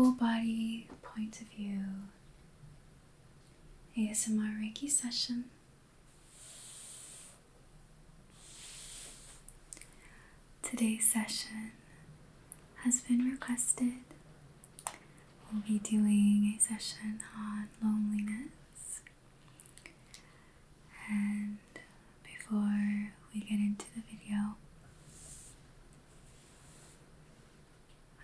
full body point of view ASMR Reiki session. Today's session has been requested. We'll be doing a session on loneliness. And before we get into the video,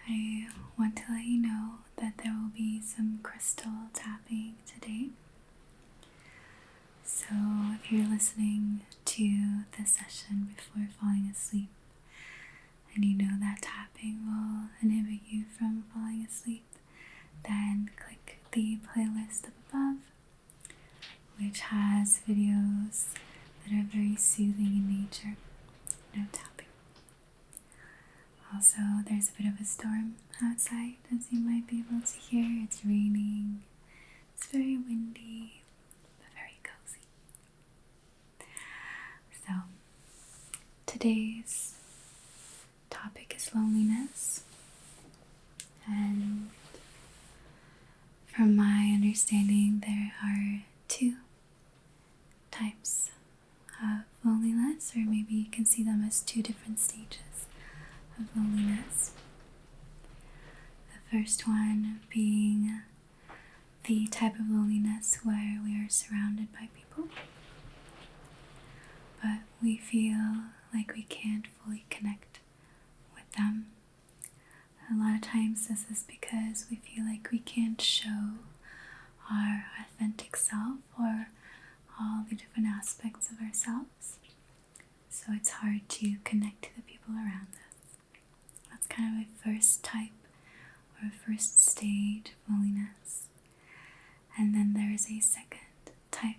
I want to let you know that there will be some crystal tapping today. So if you're listening to the session before falling asleep and you know that tapping will inhibit you from falling asleep, then click the playlist up above, which has videos that are very soothing in nature. No tapping. Also, there's a bit of a storm outside, as you might be able to hear. It's raining. It's very windy, but very cozy. So, today's topic is loneliness. And from my understanding, there are two types of loneliness, or maybe you can see them as two different stages of loneliness. The first one being the type of loneliness where we are surrounded by people, but we feel like we can't fully connect with them. A lot of times this is because we feel like we can't show our authentic self or all the different aspects of ourselves. So it's hard to connect to the people around us. That's kind of a first type or a first stage of loneliness. And then there is a second type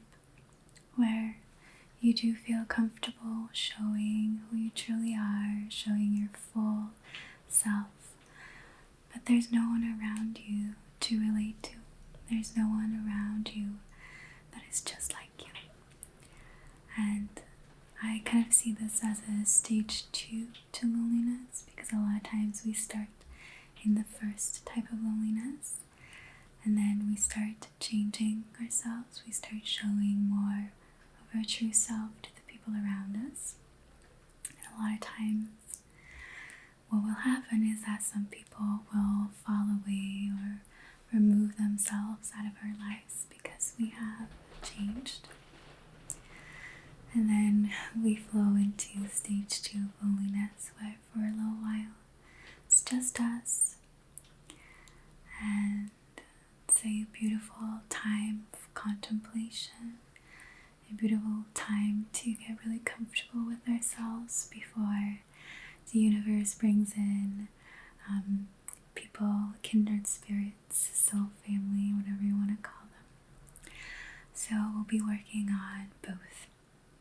where you do feel comfortable showing who you truly are, showing your full self. But there's no one around you to relate to. There's no one around you that is just like you. And I kind of see this as a stage 2 to loneliness, because a lot of times we start in the first type of loneliness and then we start changing ourselves. We start showing more of our true self to the people around us. And a lot of times what will happen is that some people will fall away or remove themselves out of our lives because we have changed. And then we flow into stage 2 of loneliness, where for a little while it's just us. And it's a beautiful time of contemplation, a beautiful time to get really comfortable with ourselves before the universe brings in people, kindred spirits, soul family, whatever you want to call them. So we'll be working on both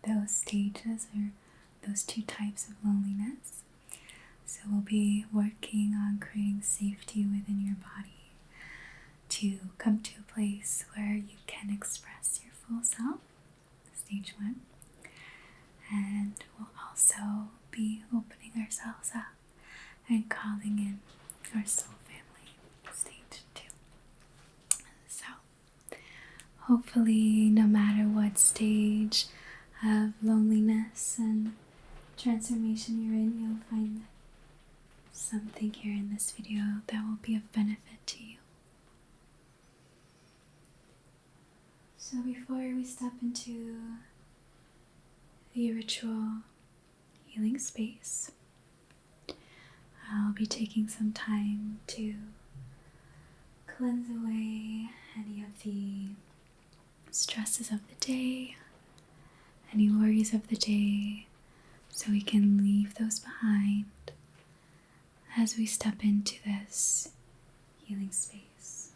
those stages, or those two types of loneliness. So we'll be working on creating safety within your body to come to a place where you can express your full self, stage 1. And we'll also be opening ourselves up and calling in our soul family, stage 2. So hopefully, no matter what stage of loneliness and transformation you're in, you'll find something here in this video that will be of benefit to you. So before we step into the ritual healing space, I'll be taking some time to cleanse away any of the stresses of the day, any worries of the day, so we can leave those behind as we step into this healing space.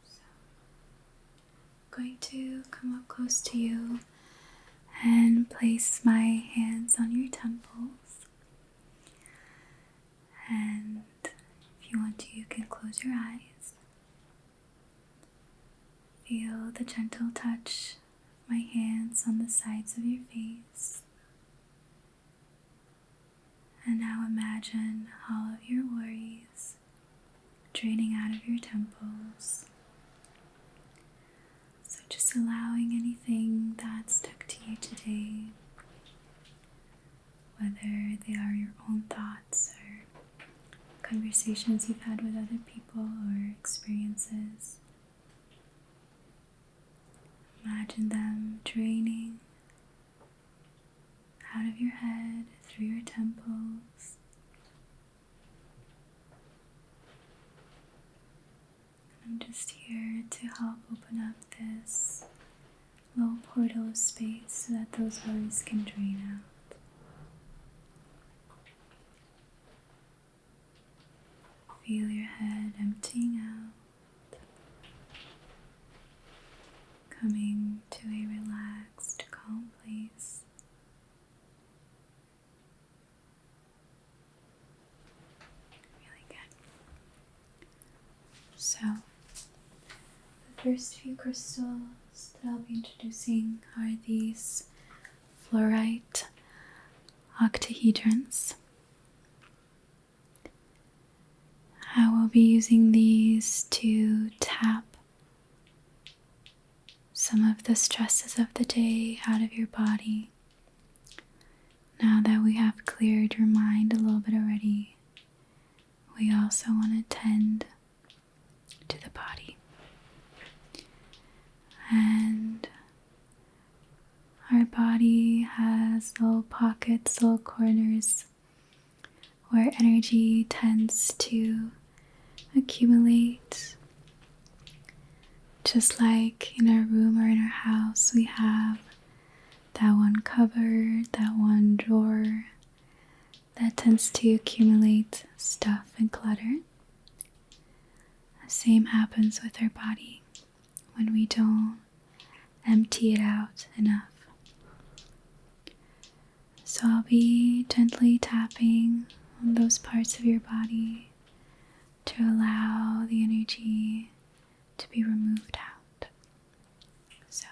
So, I'm going to come up close to you and place my hands on your temples. And if you want to, you can close your eyes. Feel the gentle touch of my hands on the sides of your face. And now imagine all of your worries draining out of your temples. So just allowing anything that stuck to you today, whether they are your own thoughts or conversations you've had with other people or experiences, imagine them draining out of your head, through your temples. I'm just here to help open up this little portal of space so that those worries can drain out. Feel your head emptying out, coming to a relaxed, calm place. Really good. So, the first few crystals that I'll be introducing are these fluorite octahedrons. I will be using these to tap some of the stresses of the day out of your body. Now that we have cleared your mind a little bit already, we also want to tend to the body. And our body has little pockets, little corners where energy tends to accumulate. Just like in our room or in our house, we have that one cupboard, that one drawer that tends to accumulate stuff and clutter. The same happens with our body when we don't empty it out enough. So I'll be gently tapping on those parts of your body to allow the energy to be removed out. So,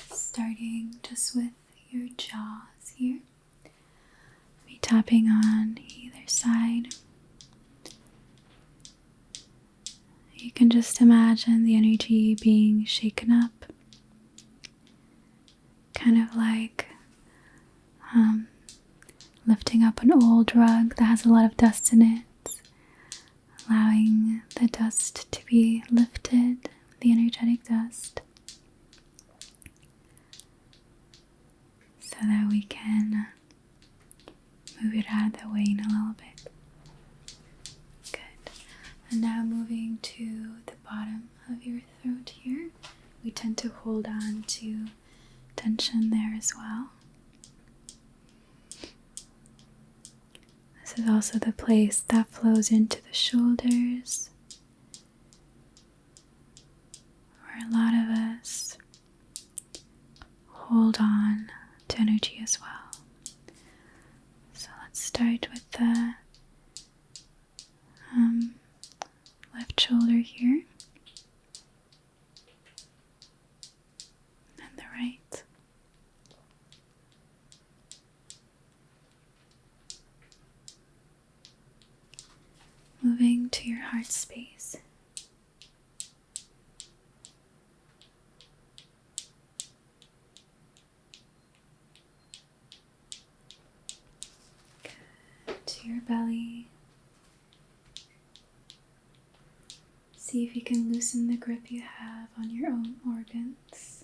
starting just with your jaws here, I'll be tapping on either side. You can just imagine the energy being shaken up, kind of like lifting up an old rug that has a lot of dust in it, allowing the dust to be lifted, the energetic dust, so that we can move it out of the way in a little bit. Good. And now moving to the bottom of your throat here. We tend to hold on to tension there as well. This is also the place that flows into the shoulders, where a lot of us hold on to energy as well. So let's start with the left shoulder here and the right. Moving to your heart space. Good. To your belly. See if you can loosen the grip you have on your own organs,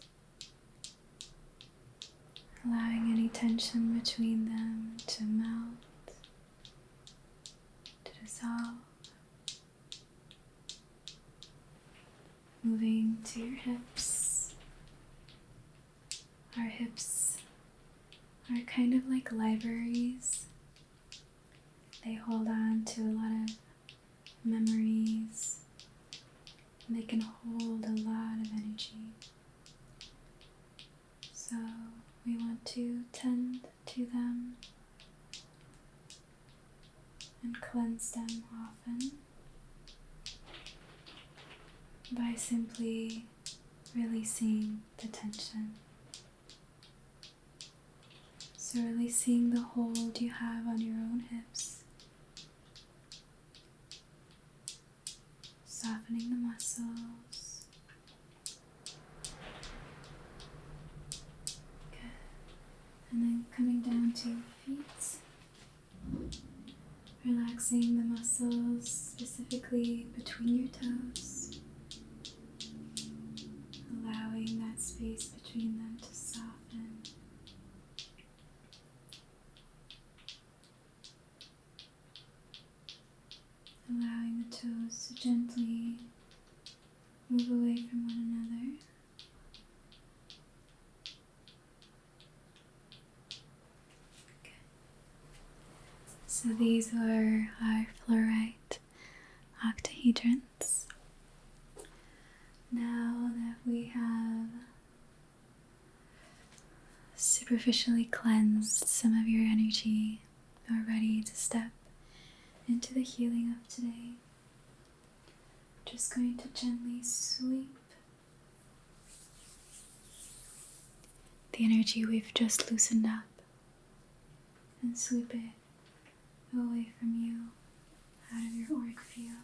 allowing any tension between them to melt, to dissolve. Moving to your hips. Our hips are kind of like libraries. They hold on to a lot of memories. And they can hold a lot of energy. So we want to tend to them and cleanse them often by simply releasing the tension. So releasing the hold you have on your own hips. Softening the muscles. Good. And then coming down to your feet. Relaxing the muscles specifically between your toes. Allowing that space between them to soften. Allowing the toes to gently move away from one another. Okay. So these were our fluorite octahedrons. Now that we have superficially cleansed some of your energy, we're ready to step into the healing of today. Just going to gently sweep the energy we've just loosened up and sweep it away from you, out of your auric field.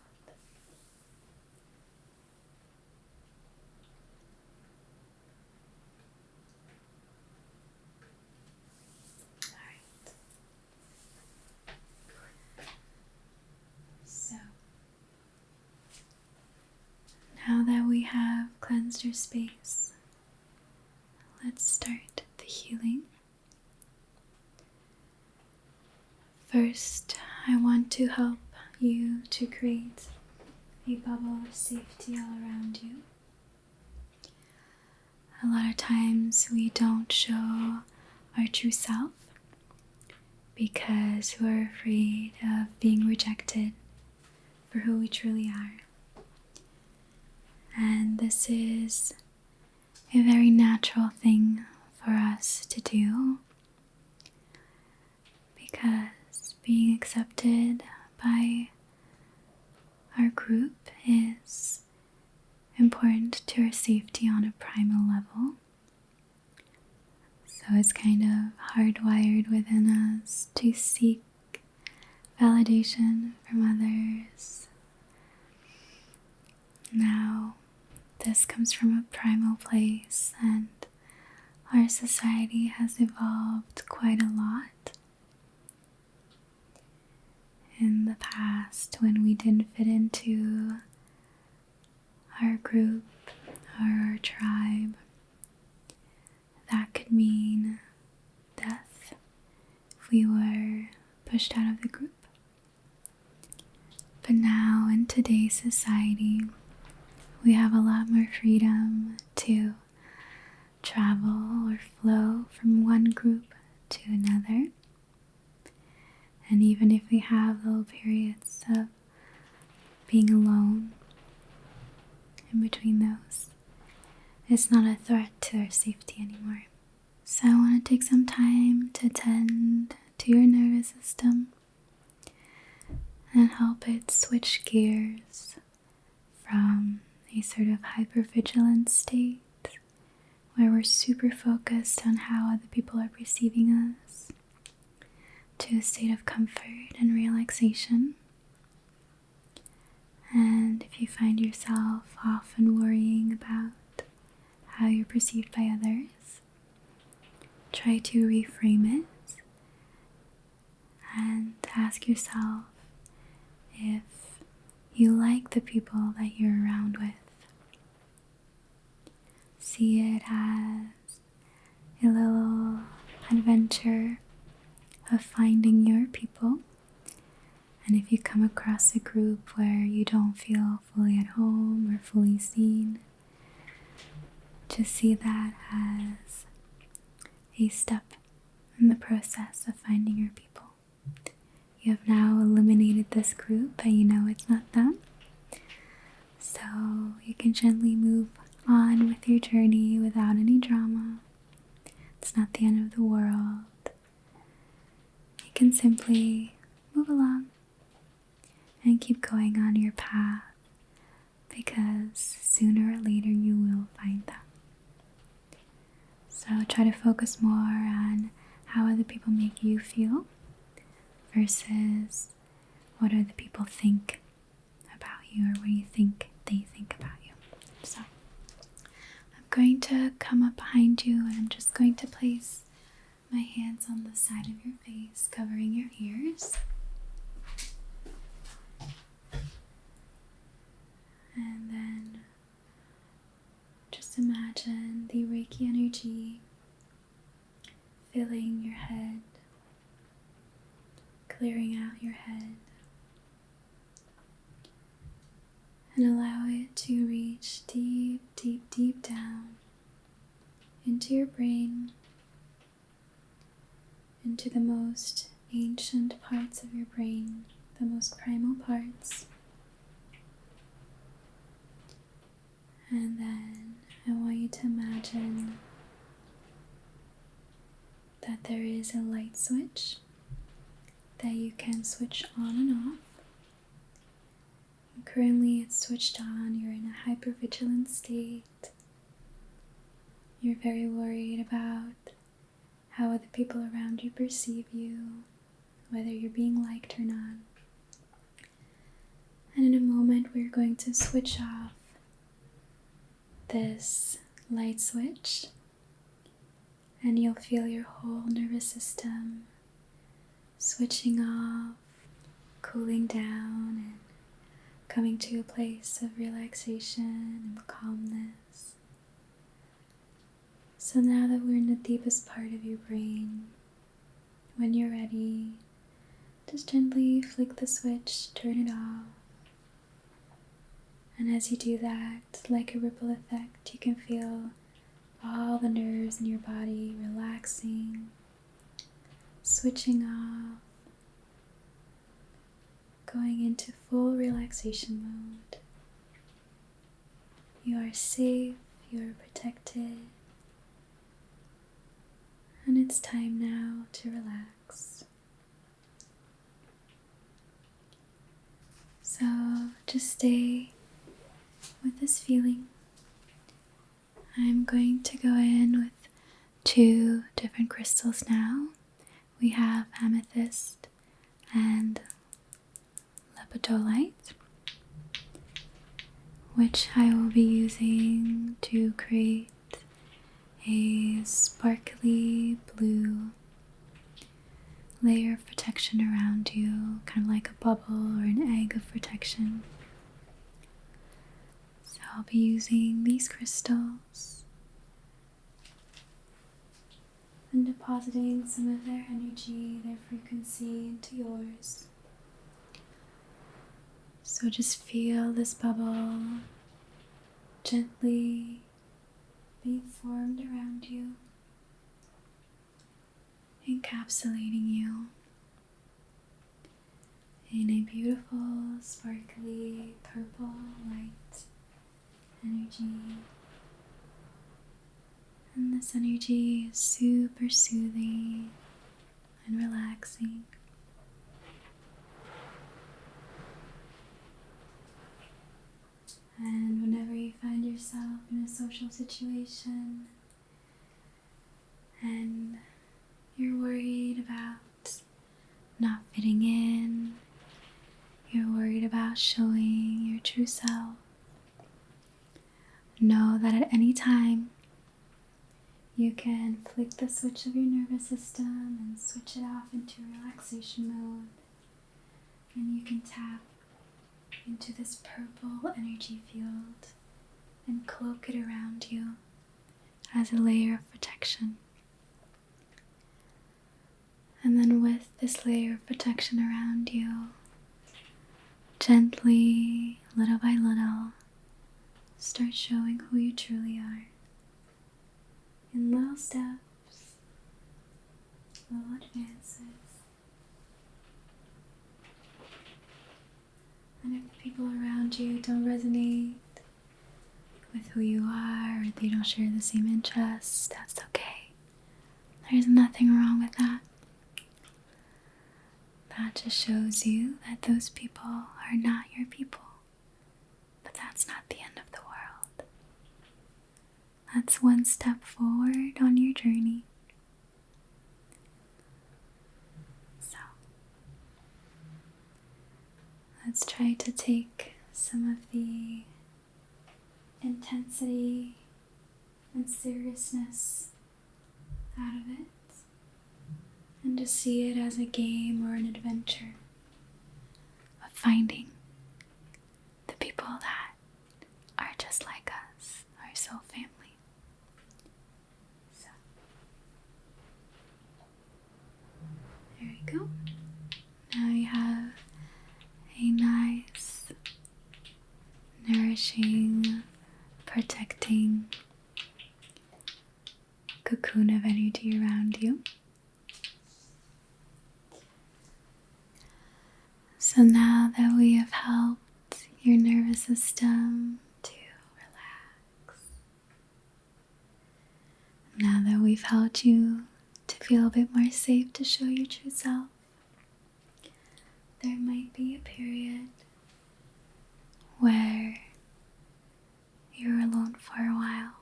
Alright. So, now that we have cleansed your space, let's start the healing. First, I want to help you to create a bubble of safety all around you. A lot of times we don't show our true self because we're afraid of being rejected for who we truly are. And this is a very natural thing for us to do, because being accepted by our group is important to our safety on a primal level. So it's kind of hardwired within us to seek validation from others. Now, this comes from a primal place, and our society has evolved quite a lot. In the past, when we didn't fit into our group or our tribe, that could mean death if we were pushed out of the group. But now, in today's society, we have a lot more freedom to travel or flow from one group to another. And even if we have little periods of being alone in between those, it's not a threat to our safety anymore. So I want to take some time to tend to your nervous system and help it switch gears from a sort of hypervigilant state where we're super focused on how other people are perceiving us, to a state of comfort and relaxation. And if you find yourself often worrying about how you're perceived by others, try to reframe it and ask yourself if you like the people that you're around with. See it as a little adventure of finding your people. And if you come across a group where you don't feel fully at home or fully seen, just see that as a step in the process of finding your people. You have now eliminated this group and you know it's not them. So you can gently move on with your journey without any drama. It's not the end of the world. You can simply move along and keep going on your path, because sooner or later you will find them. So try to focus more on how other people make you feel versus what other people think about you, or what you think they think about you. So I'm going to come up behind you, and I'm just going to place my hands on the side of your face, covering your ears. And then just imagine the Reiki energy filling your head, clearing out your head, and allow it to reach deep, deep, deep down into your brain, into the most ancient parts of your brain, the most primal parts. And then I want you to imagine that there is a light switch that you can switch on and off. And currently it's switched on. You're in a hypervigilant state. You're very worried about how other people around you perceive you, whether you're being liked or not. And in a moment we're going to switch off this light switch, and you'll feel your whole nervous system switching off, cooling down, and coming to a place of relaxation and calmness. So now that we're in the deepest part of your brain, when you're ready, just gently flick the switch, turn it off. And as you do that, like a ripple effect, you can feel all the nerves in your body relaxing, switching off, going into full relaxation mode. You are safe, you are protected, and it's time now to relax. So just stay with this feeling. I'm going to go in with 2 different crystals now. We have amethyst and lepidolite, which I will be using to create a sparkly blue layer of protection around you, kind of like a bubble or an egg of protection. So I'll be using these crystals and depositing some of their energy, their frequency into yours. So just feel this bubble gently being formed around you, encapsulating you in a beautiful, sparkly, purple light energy. And this energy is super soothing and relaxing. And whenever you find yourself in a social situation and you're worried about not fitting in, you're worried about showing your true self, know that at any time you can flick the switch of your nervous system and switch it off into relaxation mode, and you can tap into this purple energy field and cloak it around you as a layer of protection. And then with this layer of protection around you, gently, little by little, start showing who you truly are. In little steps, little advances. And if the people around you don't resonate with who you are, or they don't share the same interests, that's okay. There's nothing wrong with that. That just shows you that those people are not your people. But that's not the end of the world. That's one step forward on your journey. Let's try to take some of the intensity and seriousness out of it and to see it as a game or an adventure of finding the people that are just like us, our soul family. So, there we go. Now you have a nice, nourishing, protecting cocoon of energy around you. So now that we have helped your nervous system to relax, now that we've helped you to feel a bit more safe to show your true self, there might be a period where you're alone for a while.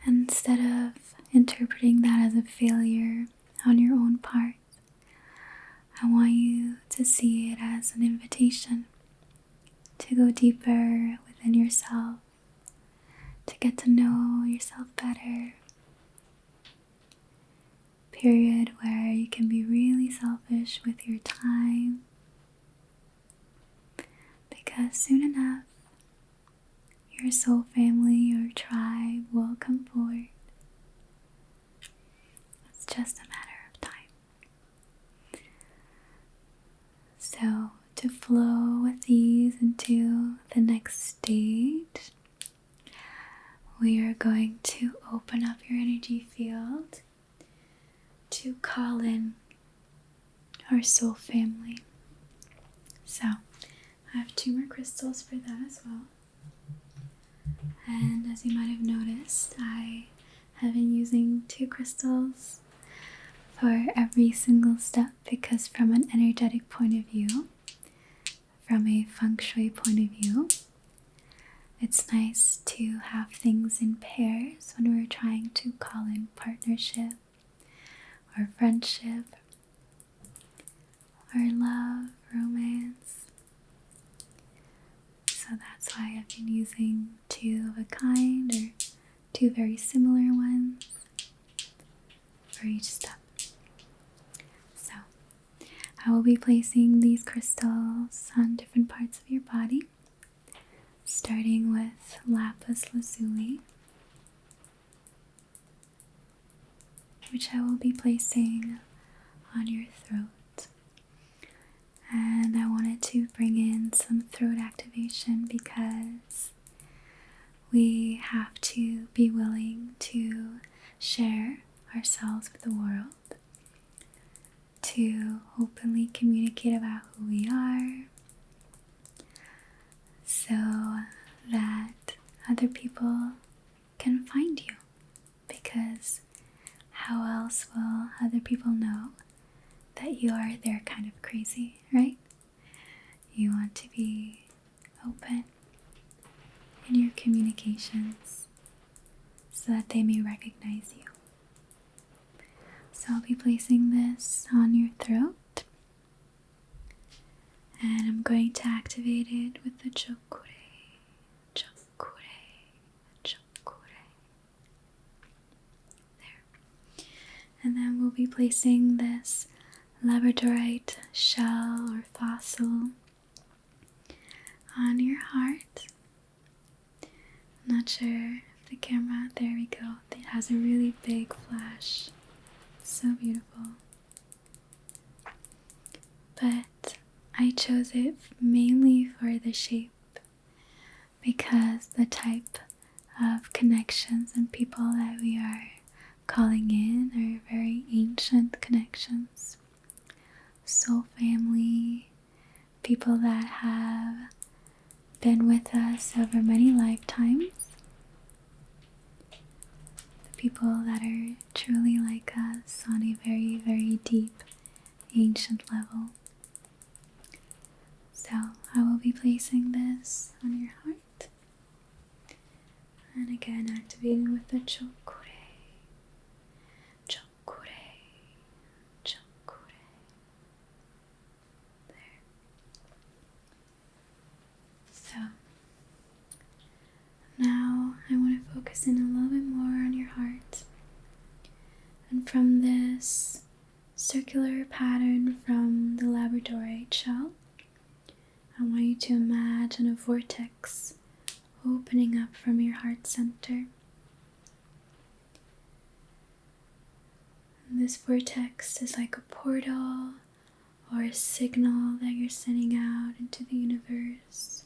And instead of interpreting that as a failure on your own part, I want you to see it as an invitation to go deeper within yourself, to get to know yourself better. Period where you can be really selfish with your time, because soon enough your soul family, your tribe will come forward. It's just a matter of time. So to flow with ease into the next stage, we are going to open up your energy field to call in our soul family. So I have 2 more crystals for that as well. And as you might have noticed, I have been using 2 crystals for every single step, because from an energetic point of view, from a feng shui point of view, it's nice to have things in pairs when we're trying to call in partnership or friendship or love, romance. So that's why I've been using 2 of a kind or 2 very similar ones for each step. So I will be placing these crystals on different parts of your body, starting with lapis lazuli, which I will be placing on your throat. And I wanted to bring in some throat activation because we have to be willing to share ourselves with the world, to openly communicate about who we are, so that other people can find you, because how else will other people know that you are their kind of crazy, right? You want to be open in your communications so that they may recognize you. So I'll be placing this on your throat, and I'm going to activate it with the chokure. There. And then we'll be placing this labradorite shell or fossil on your heart. Not sure if the camera, there we go. It has a really big flash. So beautiful. But I chose it mainly for the shape, because the type of connections and people that we are calling in are very ancient connections. Soul family, people that have been with us over many lifetimes, the people that are truly like us on a very, very deep, ancient level. So I will be placing this on your heart, and again activating with the chokure. focus in a little bit more on your heart. And from this circular pattern from the labradorite shell, I want you to imagine a vortex opening up from your heart center. And this vortex is like a portal or a signal that you're sending out into the universe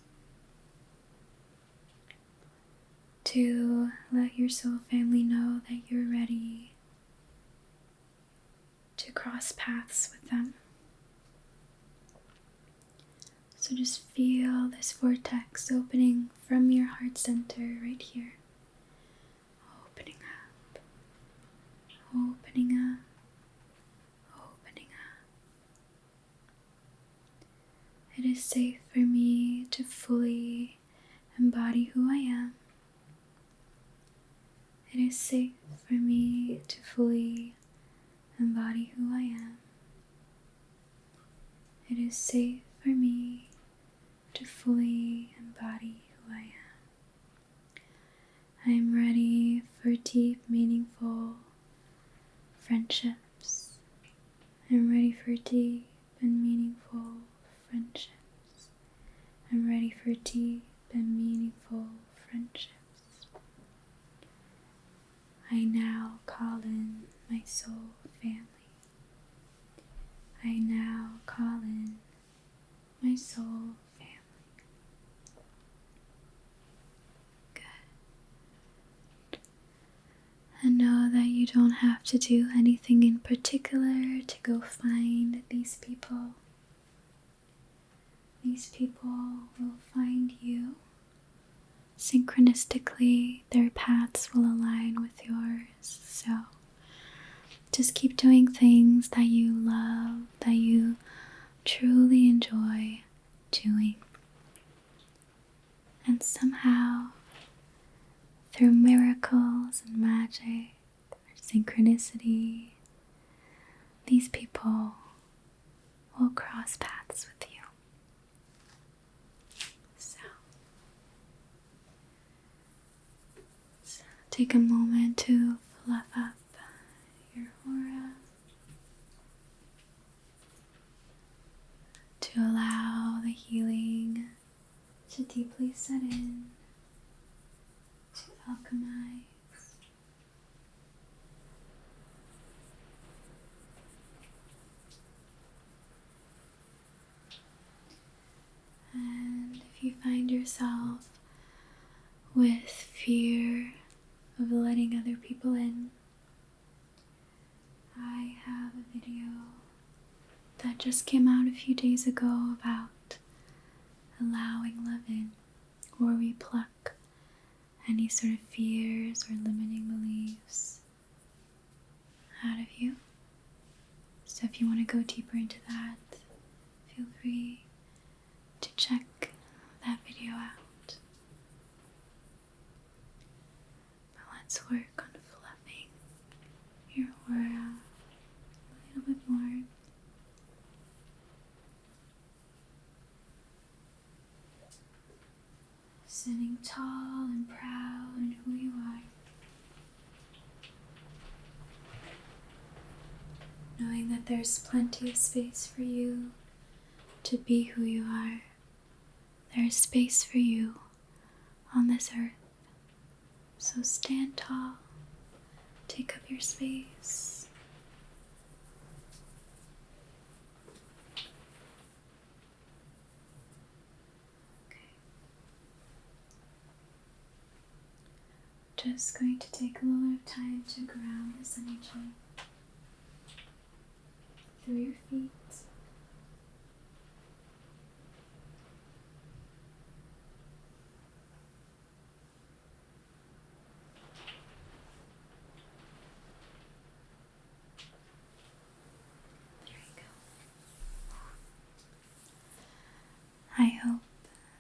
to let your soul family know that you're ready to cross paths with them. So just feel this vortex opening from your heart center right here. Opening up, opening up, opening up. It is safe for me to fully embody who I am. It is safe for me to fully embody who I am. It is safe for me to fully embody who I am. I am ready for deep, meaningful friendships. I'm ready for deep and meaningful friendships. I'm ready for deep and meaningful friendships. I now call in my soul family. I now call in my soul family. Good. And know that you don't have to do anything in particular to go find these people. These people will find you. Synchronistically, their paths will align with yours. So just keep doing things that you love, that you truly enjoy doing. And somehow, through miracles and magic or synchronicity, these people will cross paths with you. Take a moment to fluff up your aura, to allow the healing to deeply set in, to alchemize. And if you find yourself with fear of letting other people in, I have a video that just came out a few days ago about allowing love in, where we pluck any sort of fears or limiting beliefs out of you. So if you want to go deeper into that, feel free to check that video out. Let's work on fluffing your aura a little bit more. Standing tall and proud in who you are. Knowing that there's plenty of space for you to be who you are. There is space for you on this earth. So stand tall, take up your space. Okay. Just going to take a little bit of time to ground this energy through your feet. I hope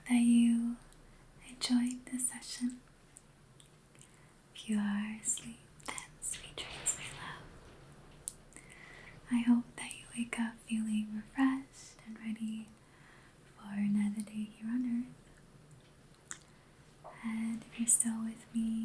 that you enjoyed this session. If you are asleep, then sweet dreams, my love. I hope that you wake up feeling refreshed and ready for another day here on Earth. And if you're still with me